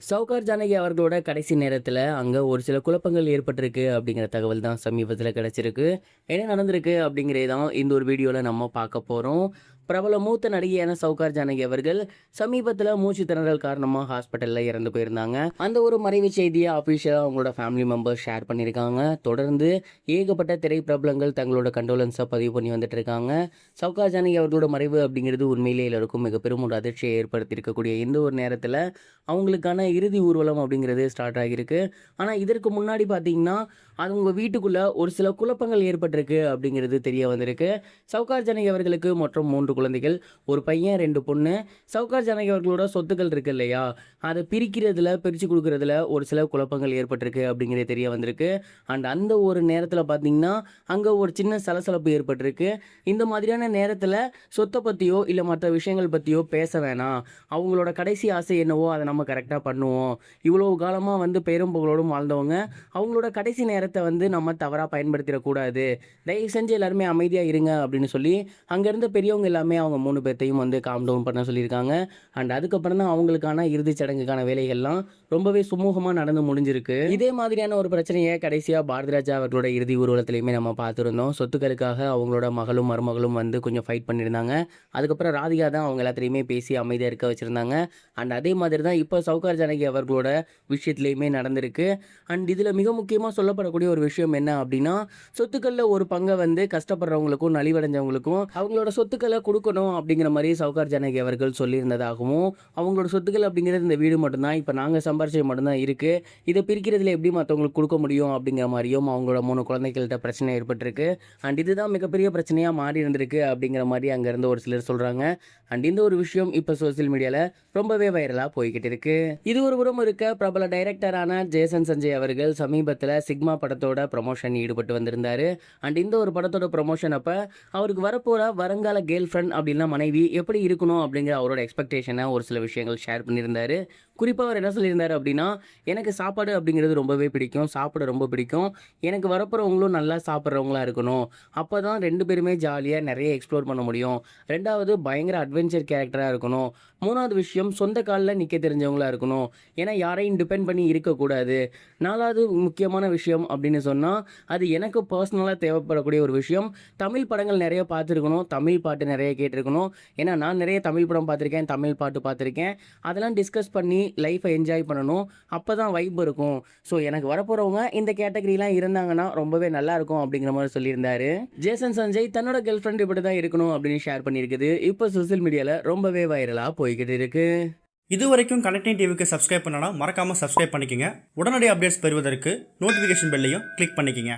சவுகார் ஜானகி அவர்களோட கடைசி நேரத்தில் அங்கே ஒரு சில குழப்பங்கள் ஏற்பட்டிருக்கு அப்படிங்கிற தகவல் தான் சமீபத்தில் கிடச்சிருக்கு. என்ன நடந்திருக்கு அப்படிங்கிறத தான் இந்த ஒரு வீடியோவில் நம்ம பார்க்க போகிறோம். பிரபல மூத்த நடிகையான சவுகார் ஜானகி அவர்கள் சமீபத்தில் மூச்சு திணறல் காரணமாக ஹாஸ்பிட்டலில் இறந்து போயிருந்தாங்க. அந்த ஒரு மறைவு செய்தியை அஃபிஷியலாக அவங்களோட ஃபேமிலி மெம்பர்ஸ் ஷேர் பண்ணியிருக்காங்க. தொடர்ந்து ஏகப்பட்ட திரை பிரபலங்கள் தங்களோட கண்டோலன்ஸை பதிவு பண்ணி வந்துட்டு இருக்காங்க. சவுகார் ஜானகி அவர்களோட மறைவு அப்படிங்கிறது உண்மையிலே எல்லாருக்கும் மிக பெரும் ஒரு அதிர்ச்சியை ஏற்படுத்தியிருக்கக்கூடிய இந்த ஒரு நேரத்தில் அவங்களுக்கான இறுதி ஊர்வலம் அப்படிங்கிறது ஸ்டார்ட் ஆகியிருக்கு. ஆனால் இதற்கு முன்னாடி பார்த்தீங்கன்னா அவங்க வீட்டுக்குள்ளே ஒரு சில குழப்பங்கள் ஏற்பட்டிருக்கு அப்படிங்கிறது தெரிய வந்திருக்கு. சவுகார் ஜானகி அவர்களுக்கு மொத்தம் 3 குழந்தைகள், ஒரு பையன் 2 பொண்ணு. சவுகார் ஜானகி அவர்களோட சொத்துக்கள் இருக்கு இல்லையா, அதை பிரித்து கொடுக்கறதுல ஒரு சில குழப்பங்கள் ஏற்பட்டிருக்கு அப்படிங்கிறது தெரிய வந்திருக்கு. அண்ட் அந்த ஒரு நேரத்தில் பார்த்தீங்கன்னா அங்கே ஒரு சின்ன சலசலப்பு ஏற்பட்டிருக்கு. இந்த மாதிரியான நேரத்தில் சொத்தை பற்றியோ இல்லை மற்ற விஷயங்கள் பற்றியோ பேச வேணாம், அவங்களோட கடைசி ஆசை என்னவோ அதை நம்ம கரெக்டாக பண்ணுவோம். இவ்வளோ காலமாக பெரும் புகழோடும் வாழ்ந்தவங்க அவங்களோட கடைசி நேரத்தை நம்ம தவறாக பயன்படுத்திடக்கூடாது. தயவு செஞ்சு எல்லாருமே அமைதியாக இருங்க அப்படின்னு சொல்லி அங்கேருந்த பெரியவங்க எல்லாமே அவங்க 3 பேர்த்தையும் காம் டவுன் பண்ண சொல்லியிருக்காங்க. அண்ட் அதுக்கப்புறம் தான் அவங்களுக்கான இறுதிச் சடங்குக்கான வேலைகள்லாம் ரொம்பவே சுமூகமாக நடந்து முடிஞ்சிருக்கு. இதே மாதிரியான ஒரு பிரச்சனையை கடைசியாக பாரதிராஜா அவர்களோட இறுதி ஊர்வலத்திலையுமே நம்ம பார்த்துருந்தோம். சொத்துக்களுக்காக அவங்களோட மகளும் மருமகளும் கொஞ்சம் ஃபைட் பண்ணியிருந்தாங்க. அதுக்கப்புறம் ராதிகா தான் அவங்க எல்லாத்திலையுமே பேசி அமைதியாக இருக்க வச்சுருந்தாங்க. அண்ட் அதே மாதிரி தான் இப்போ சவுகார் ஜானகி அவர்களோட விஷயத்துலையுமே நடந்திருக்கு. அண்ட் இதில் மிக முக்கியமாக சொல்லப்படக்கூடிய ஒரு விஷயம் என்ன அப்படின்னா, சொத்துக்களில் ஒரு பங்கை கஷ்டப்படுறவங்களுக்கும் நலிவடைஞ்சவங்களுக்கும் அவங்களோட சொத்துக்களை கொடுக்கணும் அப்படிங்கிற மாதிரி சவுகார் ஜானகி அவர்கள் சொல்லியிருந்ததாகவும், அவங்களோட சொத்துக்கள் அப்படிங்கிறது இந்த வீடு மட்டும்தான், இப்போ நாங்கள் சம்பாரிச்சது மட்டும்தான் இருக்குது, இதை பிரிக்கிறதுல எப்படி மற்றவங்களுக்கு கொடுக்க முடியும் அப்படிங்கிற மாதிரியும் அவங்களோட 3 குழந்தைகள்கிட்ட பிரச்சனை ஏற்பட்டிருக்கு. அண்ட் இதுதான் மிகப்பெரிய பிரச்சனையாக மாறி இருந்திருக்கு அப்படிங்கிற மாதிரி அங்கேருந்து ஒரு சிலர் சொல்கிறாங்க. அண்ட் இந்த ஒரு விஷயம் இப்போ சோசியல் மீடியாவில் ரொம்பவே வைரலாக போய்கிட்டு இருக்கு. இது ஒரு புறம் இருக்க, பிரபல டைரக்டரான ஜேசன் சஞ்சய் அவர்கள் சமீபத்தில் சிக்மா படத்தோட ப்ரமோஷன் ஈடுபட்டு வந்திருந்தார். அண்ட் இந்த ஒரு படத்தோட ப்ரமோஷன் அப்போ அவருக்கு வரப்போகிற வருங்கால கேர்ள் ஃப்ரெண்ட் அப்படின்னா மனைவி எப்படி இருக்கணும் அப்படிங்கிற அவரோட எக்ஸ்பெக்டேஷனை ஒரு சில விஷயங்கள் ஷேர் பண்ணியிருந்தார். குறிப்பாக அவர் என்ன சொல்லியிருந்தார் அப்படின்னா, எனக்கு சாப்பாடு அப்படிங்கிறது ரொம்பவே பிடிக்கும், சாப்பிட ரொம்ப பிடிக்கும், எனக்கு வரப்போகிறவங்களும் நல்லா சாப்பிட்றவங்களா இருக்கணும், அப்போ தான் 2 பேருமே ஜாலியாக நிறைய எக்ஸ்ப்ளோர் பண்ண முடியும், 2வது பயங்கர அட்வென்ச்சர் கேரக்டராக இருக்கணும், 3வது விஷயம் சொந்த காலில் நிற்க தெரிஞ்சவங்களா இருக்கணும், ஏன்னா யாரையும் டிபெண்ட் பண்ணி இருக்கக்கூடாது, 4வது முக்கியமான விஷயம் அப்படின்னு சொன்னால் அது எனக்கு பர்சனலாக தேவைப்படக்கூடிய ஒரு விஷயம், தமிழ் படங்கள் நிறைய பார்த்துருக்கணும், தமிழ் பாட்டு நிறைய கேட்டிருக்கணும், ஏன்னா நான் நிறைய தமிழ் படம் பார்த்துருக்கேன், தமிழ் பாட்டு பார்த்துருக்கேன், அதெல்லாம் டிஸ்கஸ் பண்ணி லைஃப்பை என்ஜாய் பண்ணணும், அப்போ தான் வைப் இருக்கும். ஸோ எனக்கு வரப்போகிறவங்க இந்த கேட்டகரிலாம் இருந்தாங்கன்னா ரொம்பவே நல்லா இருக்கும் அப்படிங்கிற மாதிரி சொல்லியிருந்தாரு. ஜேசன் சஞ்சய் தன்னோட கேர்ள் ஃப்ரெண்ட் இப்படி தான் இருக்கணும் அப்படின்னு ஷேர் பண்ணியிருக்குது. இப்போ சோசியல் மீடியாவில் ரொம்பவே வைரலாக போய்கிட்டு இருக்கு. இது வரைக்கும் கனெக்டிங் டிவிக்கு சப்ஸ்கிரைப் பண்ணனா மறக்காமல் சப்ஸ்கிரைப் பண்ணிக்கங்க. உடனடி அப்டேட்ஸ் பெறுவதற்கு நோட்டிஃபிகேஷன் பெல்லையும் கிளிக் பண்ணிக்கங்க.